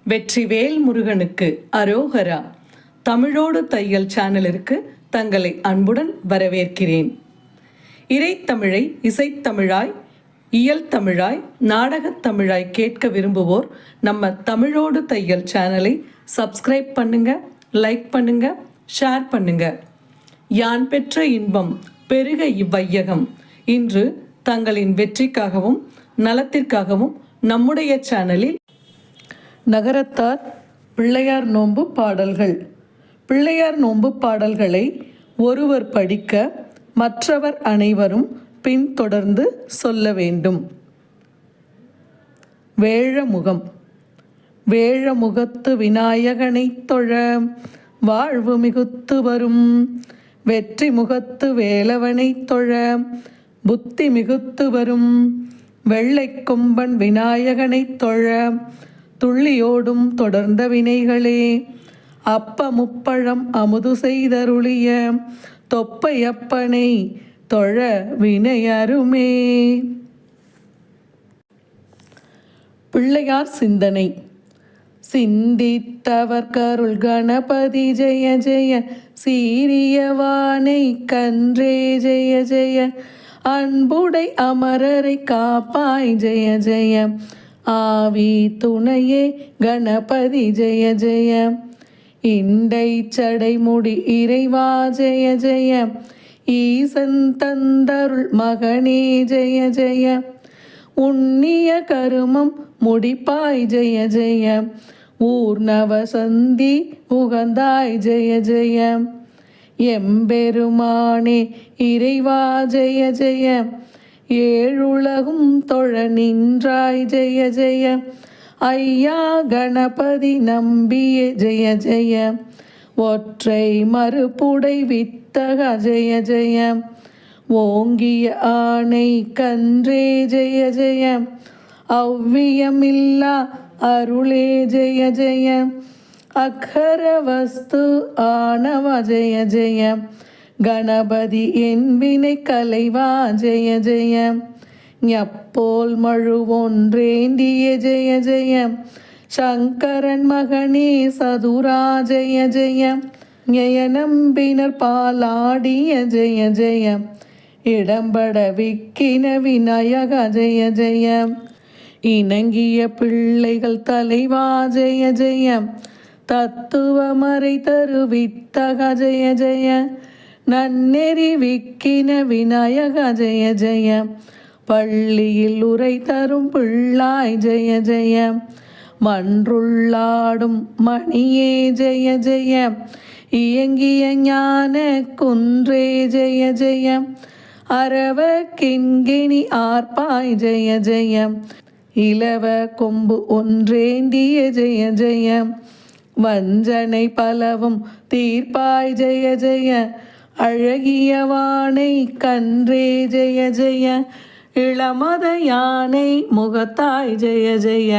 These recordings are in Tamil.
வெற்றிவேல் முருகனுக்கு அரோகரா. தமிழோடு தையல் சேனலிற்கு தங்களை அன்புடன் வரவேற்கிறேன். இறைத்தமிழை இசைத்தமிழாய், இயல் தமிழாய், நாடகத் தமிழாய் கேட்க விரும்புவோர் நம்ம தமிழோடு தையல் சேனலை சப்ஸ்கிரைப் பண்ணுங்க, லைக் பண்ணுங்க, ஷேர் பண்ணுங்க. யான் பெற்ற இன்பம் பெருக இவ்வையகம். இன்று தங்களின் வெற்றிக்காகவும் நலத்திற்காகவும் நம்முடைய சேனலில் நகரத்தார் பிள்ளையார் நோன்பு பாடல்கள். பிள்ளையார் நோன்பு பாடல்களை ஒருவர் படிக்க மற்றவர் அனைவரும் பின்தொடர்ந்து சொல்ல வேண்டும். வேழமுகம். வேழமுகத்து விநாயகனை தொழ வாழ்வு மிகுத்து வரும். வெற்றி முகத்து வேலவனை தொழ புத்தி மிகுத்து வரும். வெள்ளை கொம்பன் விநாயகனை தொழ துள்ளியோடும் தொடர்ந்த வினைகளே. அப்ப முப்பழம் அமுது செய்தருளிய தொப்பையப்பனை தொழ வினையருமே. பிள்ளையார் சிந்தனை. சிந்தித்தவர் கருள் கணபதி ஜெய ஜெய. சீரியவானை கன்றே ஜெய ஜெய. அன்புடை அமரரை காப்பாய் ஜெய ஜெய. ஆவி துணையே கணபதி ஜெய ஜெய. இண்டை சடைமுடி இறைவா ஜெய ஜெய. ஈசன் தந்தருள் மகனே ஜெய ஜெய. உண்ணிய கருமம் முடிப்பாய் ஜெய ஜெய. ஊர்ணவ சந்தி உகந்தாய் ஜெய ஜெய. எம்பெருமானே இறைவா ஜெய ஜெய. ஏழுலகும் தொழ நின்றாய் ஜெய ஜெய. ஐயா கணபதி நம்பிய ஜெய ஜெய. ஒற்றை மறுப்புடை வித்தக ஜெய ஜெய. ஓங்கிய ஆணை கன்றே ஜெய ஜெய. அவ்வியமில்லா அருளே ஜெய ஜெய. அக்கர வஸ்து ஆனவ ஜெய ஜெய. கணபதி என் வினை கலைவா ஜெய ஜெய. ஞப்போல் மழு ஒன்றேந்திய ஜெய ஜெய. சங்கரன் மகனே சதுரா ஜெய ஜெய. நம்பினர் பாலாடிய ஜெய ஜெய. இடம்பட விக்கின விநாயக ஜெய ஜெய. இணங்கிய பிள்ளைகள் தலைவா ஜெய ஜெய. தத்துவமறை தருவித்தக ஜெய ஜெய. நன்னெறி விக்கின விநாயக ஜெய ஜெய. பள்ளியில் உரை தரும் பிள்ளாய் ஜெய ஜெய. மன்றுள்ளாடும் மணியே ஜெய ஜெய. இயங்கிய ஞான குன்றே ஜெய ஜெய. அரவ கிண்கிணி ஆர்ப்பாய் ஜெய ஜெய. இலவ கொம்பு ஒன்றேந்திய ஜெய ஜெய. வஞ்சனை பலவும் தீர்ப்பாய் ஜெய ஜெய. அழகியவானை கன்றே ஜெய ஜெய. இளமத யானை முகத்தாய் ஜெய ஜெய.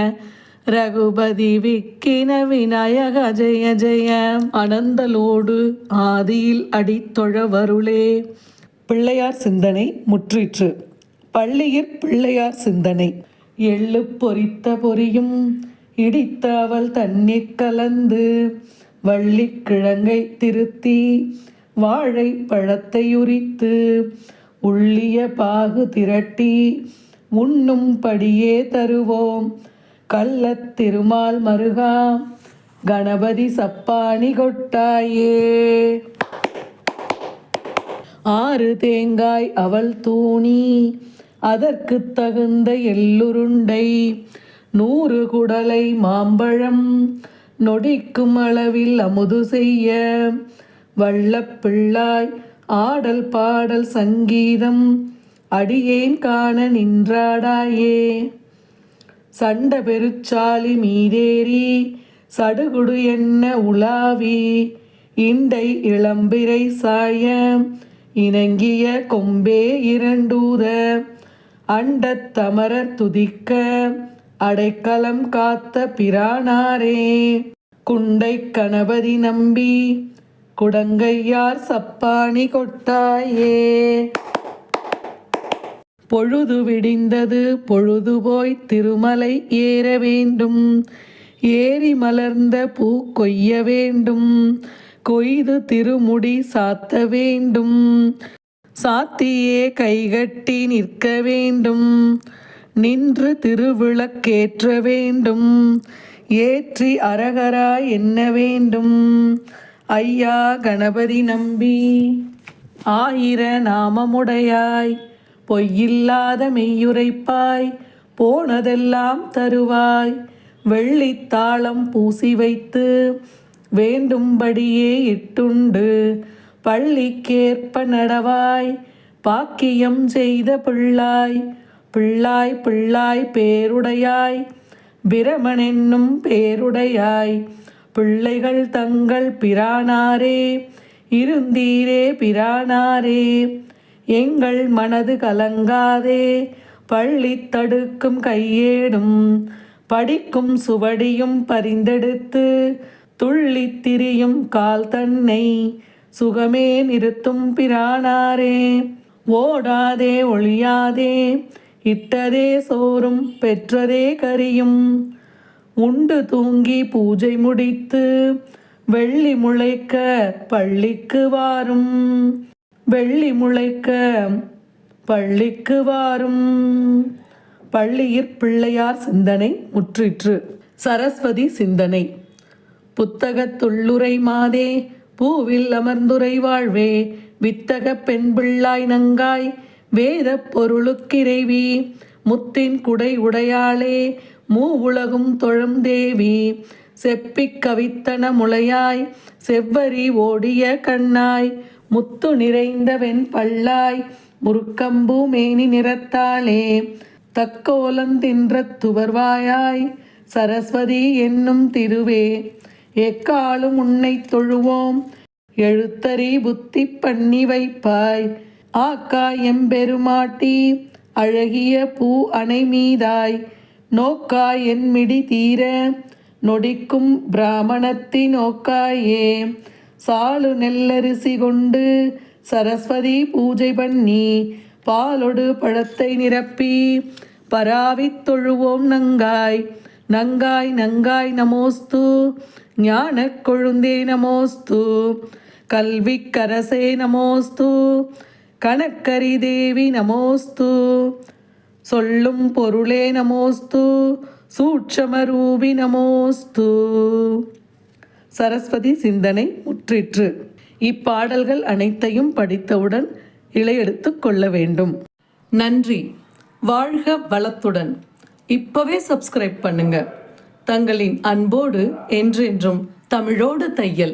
ரகுபதி விக்கின விநாயக ஜெய ஜெய. அனந்தலோடு ஆதியில் அடித்தொழவருளே. பிள்ளையார் சிந்தனை முற்றிற்று. பள்ளியிற் பிள்ளையார் சிந்தனை. எள்ளு பொறித்த பொரியும் இடித்த அவள் தண்ணீர் கலந்து. வள்ளிக்கிழங்கை திருத்தி வாழை பழத்தை உரித்து. உள்ளிய பாகு திரட்டி உண்ணும் படியே தருவோம். கள்ளத் திருமால் மருகா கணபதி சப்பாணி கொட்டாயே. 6 தேங்காய் அவள் தூணி அதற்கு தகுந்த எள்ளுருண்டை. 100 குடலை மாம்பழம் நொடிக்கும் அளவில் அமுது செய்ய. வள்ளப்பிள்ளாய் ஆடல் பாடல் சங்கீதம் அடியேன் காண நின்றாடாயே. சண்ட பெருச்சாலி மீதேறி சடுகுடு என்ன உலாவி. இண்டை இளம்பிரை சாய இணங்கிய கொம்பே இரண்டூத. அண்டத் தமரர் துதிக்க அடைக்கலம் காத்த பிரானாரே. குண்டை கணபதி நம்பி குடங்கையார் சப்பாணி கொட்டாயே. பொழுது விடிந்தது பொழுதுபோய் திருமலை ஏற வேண்டும். ஏரி மலர்ந்த பூ கொய்ய வேண்டும், கொய்து திருமுடி சாத்த வேண்டும், சாத்தியே கைகட்டி நிற்க வேண்டும், நின்று திருவிளக்கேற்ற வேண்டும், ஏற்றி அரகரா எண்ண வேண்டும். ஐயா கணபதி நம்பி ஆயிர நாமமுடையாய், பொய்யில்லாத மெய்யுரைப்பாய், போனதெல்லாம் தருவாய், வெள்ளித்தாளம் பூசி வைத்து வேண்டும்படியே இட்டுண்டு, பள்ளிக்கேற்ப நடவாய், பாக்கியம் செய்த பிள்ளாய், பிள்ளாய் பிள்ளாய் பேருடையாய், பிரமனென்னும் பேருடையாய், பிள்ளைகள் தங்கள் பிரானாரே, இருந்தீரே பிரானாரே, எங்கள் மனது கலங்காதே, பள்ளி தடுக்கும் கையேடும், படிக்கும் சுவடியும் பரிந்தெடுத்து, துள்ளி திரியும் கால் தன்னை, சுகமே நிறுத்தும் பிரானாரே, ஓடாதே ஒழியாதே, இட்டதே சோறும் பெற்றதே கரியும், உண்டு தூங்கி பூஜை முடித்து, வெள்ளி முளைக்க பள்ளிக்கு வாரும், வெள்ளி முளைக்க பள்ளிக்கு வாரும். பள்ளியிற் பிள்ளையார் சிந்தனை முற்றிற்று. சரஸ்வதி சிந்தனை. புத்தகத்துள்ளுரை மாதே, பூவில் அமர்ந்துரை வாழ்வே, வித்தக பெண் பிள்ளாய் நங்காய், வேத பொருளுக்கிறைவி, முத்தின் குடை உடையாளே, மூவுலகும் தொழும் தேவி, செப்பிக் கவித்தன முளையாய், செவ்வரி ஓடிய கண்ணாய், முத்து நிறைந்த வெண் பல்லாய், முருக்கம்பூ மேனி நிறத்தாளே, தக்கோலந்தின்ற துவர்வாயாய், சரஸ்வதி என்னும் திருவே, எக்காலும் உன்னை தொழுவோம், எழுத்தறி புத்தி பண்ணி வைப்பாய், ஆக்காய் எம்பெருமாட்டி, அழகிய பூ அணை மீதாய், நோக்காய் என் மிடி தீர, நொடிக்கும் பிராமணத்தி நோக்காயே, சாலு நெல்லரிசி கொண்டு சரஸ்வதி பூஜை பண்ணி, பாலொடு பழத்தை நிரப்பி, பராவித் தொழுவோம் நங்காய், நங்காய் நங்காய் நமோஸ்து, ஞானக் கொழுந்தே நமோஸ்து, கல்விக்கரசே நமோஸ்து, கணக்கரி தேவி நமோஸ்து, சொல்லும் பொருளே நமோஸ்து, சூட்சமரூபி நமோஸ்து. சரஸ்வதி சிந்தனை முற்றிற்று. இப்பாடல்கள் அனைத்தையும் படித்தவுடன் இலையெடுத்து கொள்ள வேண்டும். நன்றி. வாழ்க வளத்துடன். இப்பவே சப்ஸ்கிரைப் பண்ணுங்க. தங்களின் அன்போடு என்றென்றும் தமிழோடு தையல்.